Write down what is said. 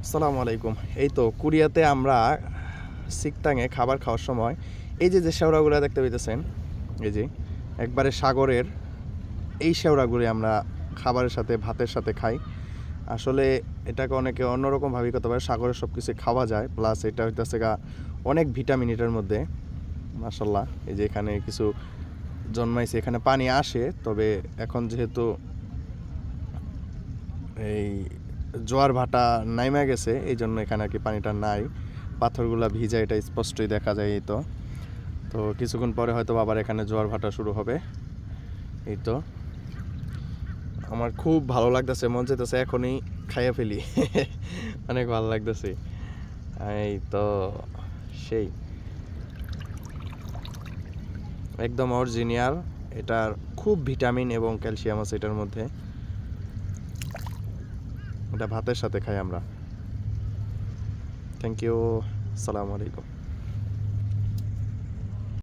আসসালামু আলাইকুম। এই তো কোরিয়াতে আমরা সিকটাঙে খাবার খাওয়ার সময় এই যে শেওড়াগুলো দেখতে পেতেছেন, এই যে একবারে সাগরের এই শেওড়াগুলি আমরা খাবারের সাথে ভাতের সাথে খাই। আসলে এটাকে অনেকে অন্যরকম ভাবে করতে পারে, সাগরের সব কিছু খাওয়া যায়, প্লাস এটা হইতেছে গা অনেক ভিটামিন এটার মধ্যে। মাশাল্লাহ, এই যে এখানে কিছু জন্মাইছে, এখানে পানি আসে, তবে এখন যেহেতু এই জোয়ার ভাটা নাইমা গেছে, এই জন্য এখানে আর কি পানিটা নাই, পাথরগুলা ভিজা, এটা স্পষ্টই দেখা যায়। এই তো তো কিছুক্ষণ পরে হয়তো আবার এখানে জোয়ার ভাটা শুরু হবে। এই তো আমার খুব ভালো লাগতেছে, মন চাইতেছে এখনই খাইয়া ফেলি। অনেক ভালো লাগতেছে। এই তো সেই একদম অরিজিনাল, এটার খুব ভিটামিন এবং ক্যালসিয়াম আছে এটার মধ্যে। এটা ভাতের সাথে খাই আমরা। থ্যাংক ইউ, আসসালামু আলাইকুম।